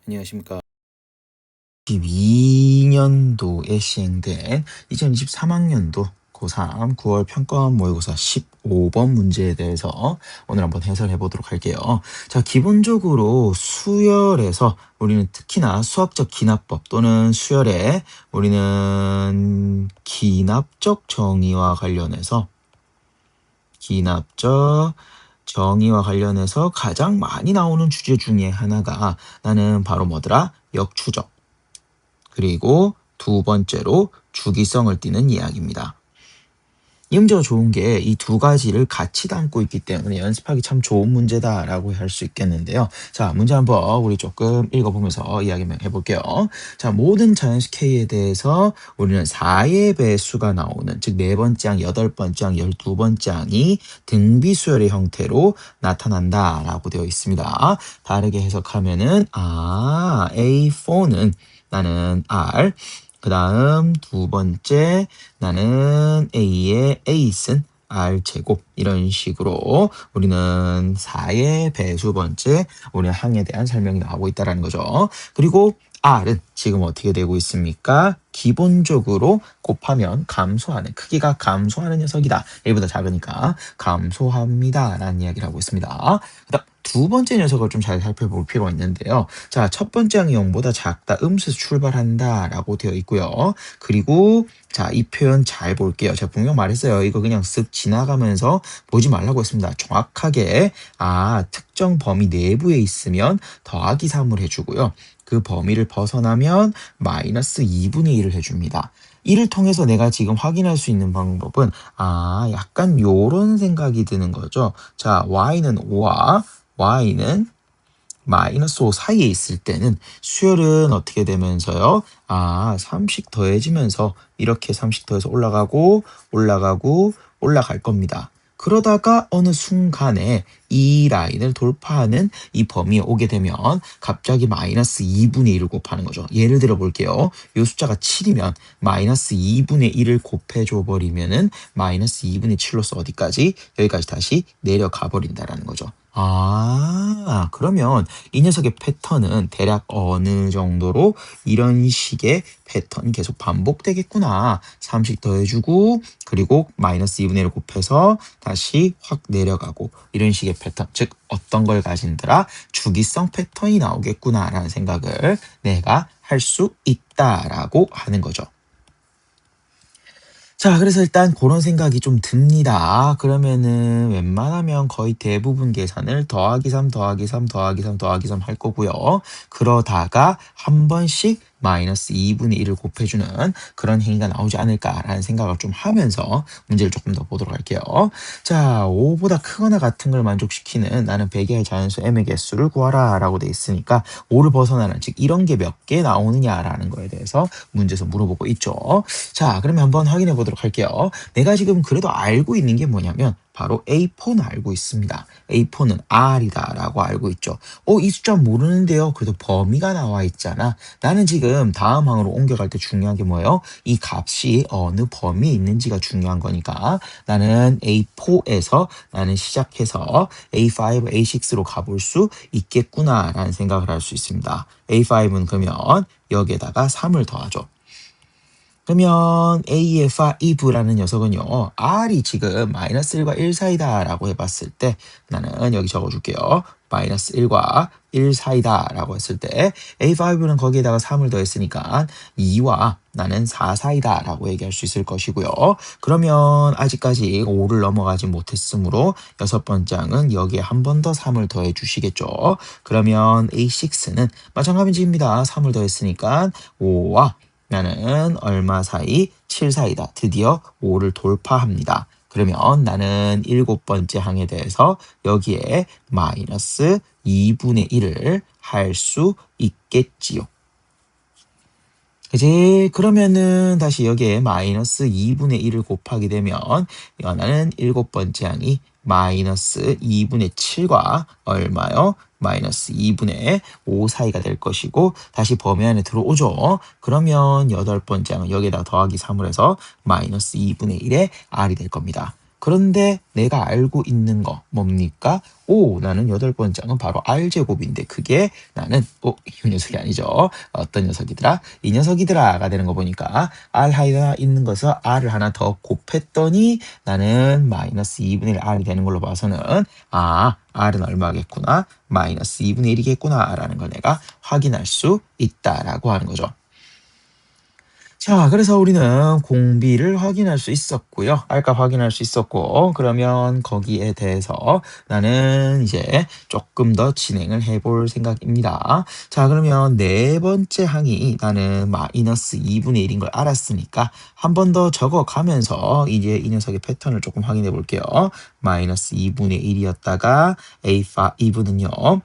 안녕하십니까. 2022년도에 시행된 2023학년도 고3 9월 평가원 모의고사 15번 문제에 대해서 오늘 한번 해설해 보도록 할게요. 자, 기본적으로 수열에서 우리는 특히나 수학적 기납법 또는 수열에 우리는 기납적 정의와 관련해서 가장 많이 나오는 주제 중에 하나가 나는 바로 뭐더라? 역추적. 그리고 두 번째로 주기성을 띠는 이야기입니다. 이 문제가 좋은 게 이 두 가지를 같이 담고 있기 때문에 연습하기 참 좋은 문제다라고 할 수 있겠는데요. 자, 문제 한번 우리 조금 읽어보면서 이야기 해볼게요. 자, 모든 자연수 K에 대해서 우리는 4의 배수가 나오는, 즉 4번째 항, 8번째 항, 12번째 항이 등비수열의 형태로 나타난다라고 되어 있습니다. 다르게 해석하면은 A4는 나는 R, 그 다음 두 번째 나는 A의 A승 R제곱, 이런 식으로 우리는 4의 배수 번째 우리 항에 대한 설명이 나오고 있다는 거죠. 그리고 R은 지금 어떻게 되고 있습니까? 기본적으로 곱하면 감소하는, 크기가 감소하는 녀석이다. 1보다 작으니까 감소합니다 라는 이야기를 하고 있습니다. 그다음 두 번째 녀석을 좀 잘 살펴볼 필요가 있는데요. 자, 첫 번째 항이 0보다 작다, 음수에서 출발한다 라고 되어 있고요. 그리고 자, 이 표현 잘 볼게요. 제가 분명 말했어요. 이거 그냥 쓱 지나가면서 보지 말라고 했습니다. 정확하게 특정 범위 내부에 있으면 더하기 3을 해주고요. 그 범위를 벗어나면 마이너스 2분의 1을 해줍니다. 이를 통해서 내가 지금 확인할 수 있는 방법은 약간 요런 생각이 드는 거죠. 자, y는 5와 y는 마이너스 5 사이에 있을 때는 수열은 어떻게 되면서요? 3씩 더해지면서 이렇게 3씩 더해서 올라갈 겁니다. 그러다가 어느 순간에 이 라인을 돌파하는 이 범위에 오게 되면 갑자기 마이너스 2분의 1을 곱하는 거죠. 예를 들어 볼게요. 이 숫자가 7이면 마이너스 2분의 1을 곱해줘 버리면은 마이너스 2분의 7로서 어디까지? 여기까지 다시 내려가 버린다라는 거죠. 그러면 이 녀석의 패턴은 대략 어느 정도로 이런 식의 패턴이 계속 반복되겠구나. 3씩 더해주고 그리고 마이너스 2분의 1을 곱해서 다시 확 내려가고, 이런 식의 패턴, 즉 어떤 걸 가진더라? 주기성 패턴이 나오겠구나라는 생각을 내가 할 수 있다라고 하는 거죠. 자, 그래서 일단 그런 생각이 좀 듭니다. 그러면은 웬만하면 거의 대부분 계산을 더하기 3, 더하기 3, 더하기 3, 더하기 3 할 거고요. 그러다가 한 번씩 마이너스 2분의 1을 곱해주는 그런 행위가 나오지 않을까라는 생각을 좀 하면서 문제를 조금 더 보도록 할게요. 자, 5보다 크거나 같은 걸 만족시키는 나는 100개의 자연수 m의 개수를 구하라 라고 돼 있으니까 5를 벗어나는, 즉 이런 게 몇 개 나오느냐라는 거에 대해서 문제에서 물어보고 있죠. 자, 그러면 한번 확인해 보도록 할게요. 내가 지금 그래도 알고 있는 게 뭐냐면 바로 A4는 알고 있습니다. A4는 R이다라고 알고 있죠. 이 숫자 모르는데요. 그래도 범위가 나와 있잖아. 나는 지금 다음 항으로 옮겨갈 때 중요한 게 뭐예요? 이 값이 어느 범위에 있는지가 중요한 거니까 나는 A4에서 나는 시작해서 A5, A6로 가볼 수 있겠구나라는 생각을 할 수 있습니다. A5는 그러면 여기에다가 3을 더하죠. 그러면 A의 5라는 녀석은요, R이 지금 마이너스 1과 1 사이다 라고 해봤을 때 나는 여기 적어줄게요. 마이너스 1과 1 사이다 라고 했을 때 A5는 거기에다가 3을 더했으니까 2와 나는 4 사이다 라고 얘기할 수 있을 것이고요. 그러면 아직까지 5를 넘어가지 못했으므로 6번째 항은 여기에 한 번 더 3을 더해 주시겠죠. 그러면 A6는 마찬가지입니다. 3을 더했으니까 5와 나는 얼마 사이? 7 사이다. 드디어 5를 돌파합니다. 그러면 나는 7번째 항에 대해서 여기에 마이너스 2분의 1을 할 수 있겠지요. 그지? 그러면은 다시 여기에 마이너스 2분의 1을 곱하게 되면 나는 7번째 항이 마이너스 2분의 7과 얼마요? 마이너스 2분의 5 사이가 될 것이고 다시 범위 안에 들어오죠. 그러면 8번째 항은 여기에다 더하기 3을 해서 마이너스 2분의 1의 R이 될 겁니다. 그런데 내가 알고 있는 거 뭡니까? 오, 나는 여덟 번째는 바로 R제곱인데 그게 나는 이 녀석이 아니죠. 어떤 녀석이더라? 이 녀석이더라가 되는 거 보니까 R 하나 있는 것을 R을 하나 더 곱했더니 나는 마이너스 2분의 1 R이 되는 걸로 봐서는 R은 얼마겠구나? 마이너스 2분의 1이겠구나 라는 걸 내가 확인할 수 있다라고 하는 거죠. 자, 그래서 우리는 공비를 확인할 수 있었고요. R값 확인할 수 있었고, 그러면 거기에 대해서 나는 이제 조금 더 진행을 해볼 생각입니다. 자, 그러면 네 번째 항이 나는 마이너스 2분의 1인 걸 알았으니까 한 번 더 적어가면서 이제 이 녀석의 패턴을 조금 확인해 볼게요. 마이너스 2분의 1이었다가 A5는요.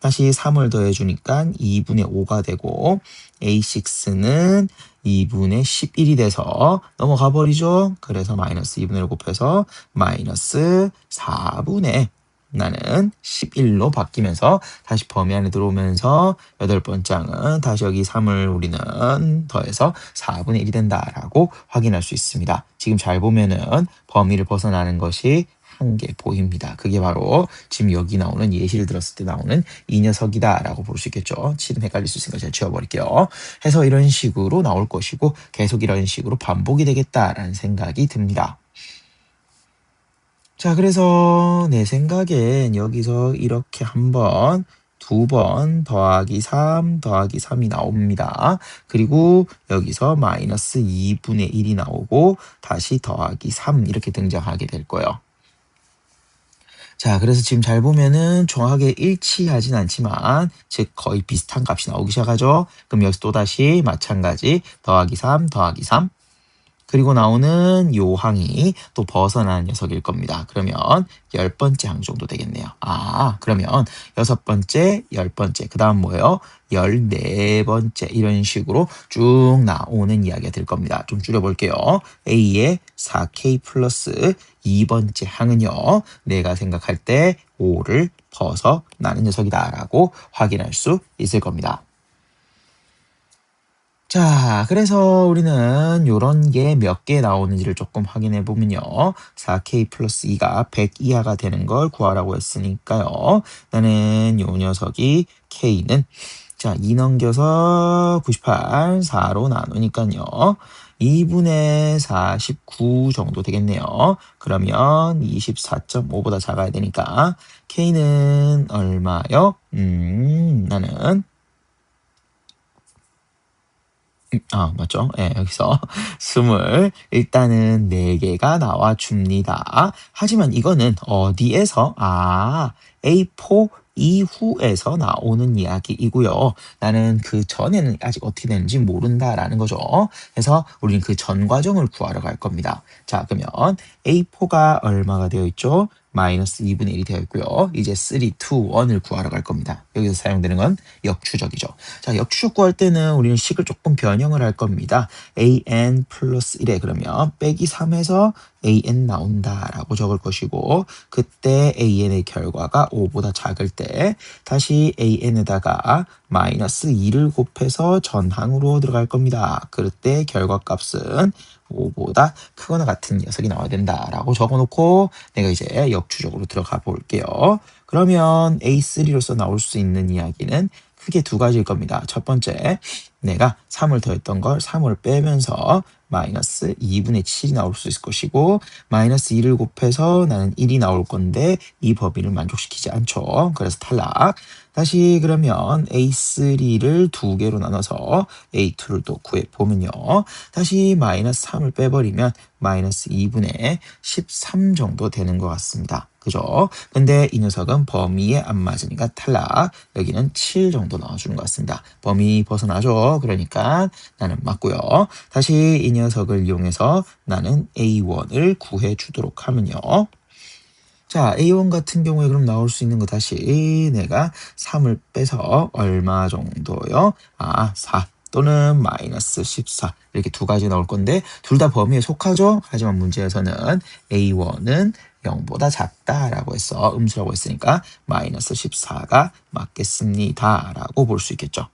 다시 3을 더해주니까 2분의 5가 되고 A6는 2분의 11이 돼서 넘어가 버리죠. 그래서 마이너스 2분의 1 곱해서 마이너스 4분의 나는 11로 바뀌면서 다시 범위 안에 들어오면서 여덟 번째 항은 다시 여기 3을 우리는 더해서 4분의 1이 된다라고 확인할 수 있습니다. 지금 잘 보면은 범위를 벗어나는 것이 한 개 보입니다. 그게 바로 지금 여기 나오는 예시를 들었을 때 나오는 이 녀석이다라고 볼 수 있겠죠. 지금 헷갈릴 수 있으니까 제가 지워버릴게요. 해서 이런 식으로 나올 것이고 계속 이런 식으로 반복이 되겠다라는 생각이 듭니다. 자, 그래서 내 생각엔 여기서 이렇게 한번, 두 번 더하기 3 더하기 3이 나옵니다. 그리고 여기서 마이너스 2분의 1이 나오고 다시 더하기 3 이렇게 등장하게 될 거예요. 자, 그래서 지금 잘 보면은 정확하게 일치하진 않지만 즉 거의 비슷한 값이 나오기 시작하죠. 그럼 여기서 또다시 마찬가지 더하기 3 더하기 3 그리고 나오는 요 항이 또 벗어나는 녀석일 겁니다. 그러면 열 번째 항 정도 되겠네요. 그러면 여섯 번째, 열 번째, 그 다음 뭐예요? 14번째 이런 식으로 쭉 나오는 이야기가 될 겁니다. 좀 줄여볼게요. A의 4K 플러스 2번째 항은요. 내가 생각할 때 5를 벗어나는 녀석이다라고 확인할 수 있을 겁니다. 자, 그래서 우리는 요런 게 몇 개 나오는지를 조금 확인해 보면요. 4K 플러스 2가 100 이하가 되는 걸 구하라고 했으니까요. 나는 요 녀석이 K는 자, 2 넘겨서 98, 4로 나누니까요. 2분의 49 정도 되겠네요. 그러면 24.5보다 작아야 되니까 K는 얼마요? 나는 맞죠? 예, 여기서 스물 일단은 4개가 나와 줍니다. 하지만 이거는 어디에서? A4 이후에서 나오는 이야기이고요. 나는 그 전에는 아직 어떻게 되는지 모른다라는 거죠. 그래서 우리는 그 전 과정을 구하러 갈 겁니다. 자, 그러면 A4가 얼마가 되어 있죠? 마이너스 2분의 1이 되어 있고요. 이제 3, 2, 1을 구하러 갈 겁니다. 여기서 사용되는 건 역추적이죠. 자, 역추적 구할 때는 우리는 식을 조금 변형을 할 겁니다. an 플러스 1에 그러면 빼기 3에서 an 나온다라고 적을 것이고 그때 an의 결과가 5보다 작을 때 다시 an에다가 마이너스 2를 곱해서 전항으로 들어갈 겁니다. 그럴 때 결과값은 5보다 크거나 같은 녀석이 나와야 된다라고 적어놓고 내가 이제 역추적으로 들어가 볼게요. 그러면 A3로서 나올 수 있는 이야기는 크게 두 가지일 겁니다. 첫 번째, 내가 3을 더했던 걸 3을 빼면서 마이너스 2분의 7이 나올 수 있을 것이고 마이너스 2를 곱해서 나는 1이 나올 건데 이 범위를 만족시키지 않죠. 그래서 탈락. 다시 그러면 A3를 두 개로 나눠서 A2를 또 구해보면요. 다시 마이너스 3을 빼버리면 마이너스 2분의 13 정도 되는 것 같습니다. 그죠? 근데 이 녀석은 범위에 안 맞으니까 탈락. 여기는 7 정도 나와주는 것 같습니다. 범위 벗어나죠? 그러니까 나는 맞고요. 다시 이 녀석을 이용해서 나는 A1을 구해주도록 하면요. 자, A1 같은 경우에 그럼 나올 수 있는 거 다시 내가 3을 빼서 얼마 정도요? 4 또는 마이너스 14 이렇게 두 가지 나올 건데 둘 다 범위에 속하죠? 하지만 문제에서는 A1은 0보다 작다라고 해서 음수라고 했으니까 마이너스 14가 맞겠습니다라고 볼 수 있겠죠.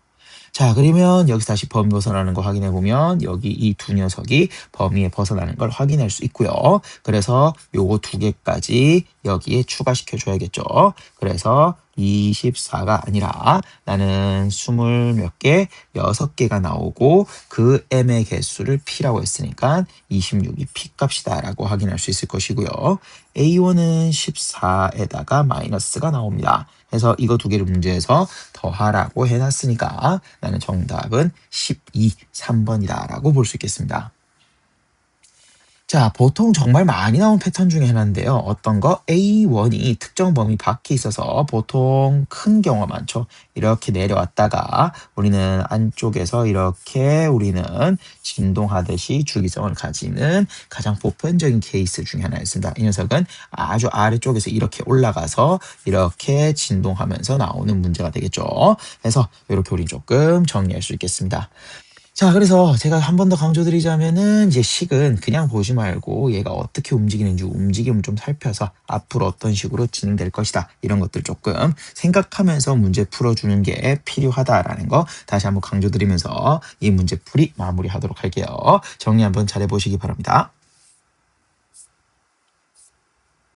자, 그러면 여기서 다시 범위 벗어나는 거 확인해 보면 여기 이 두 녀석이 범위에 벗어나는 걸 확인할 수 있고요. 그래서 요거 두 개까지 여기에 추가시켜 줘야겠죠. 그래서 24가 아니라 나는 20 몇 개, 6개가 나오고 그 m의 개수를 p라고 했으니까 26이 p 값이다라고 확인할 수 있을 것이고요. A1은 14에다가 마이너스가 나옵니다. 그래서 이거 두 개를 문제에서 더하라고 해놨으니까 나는 정답은 12, 3번이다라고 볼 수 있겠습니다. 자, 보통 정말 많이 나온 패턴 중에 하나인데요. 어떤 거? A1이 특정 범위 밖에 있어서 보통 큰 경우가 많죠. 이렇게 내려왔다가 우리는 안쪽에서 이렇게 우리는 진동하듯이 주기성을 가지는 가장 보편적인 케이스 중에 하나였습니다. 이 녀석은 아주 아래쪽에서 이렇게 올라가서 이렇게 진동하면서 나오는 문제가 되겠죠. 그래서 이렇게 우리 조금 정리할 수 있겠습니다. 자, 그래서 제가 한 번 더 강조드리자면은 이제 식은 그냥 보지 말고 얘가 어떻게 움직이는지 움직임을 좀 살펴서 앞으로 어떤 식으로 진행될 것이다. 이런 것들 조금 생각하면서 문제 풀어주는 게 필요하다라는 거 다시 한번 강조드리면서 이 문제풀이 마무리하도록 할게요. 정리 한번 잘해보시기 바랍니다.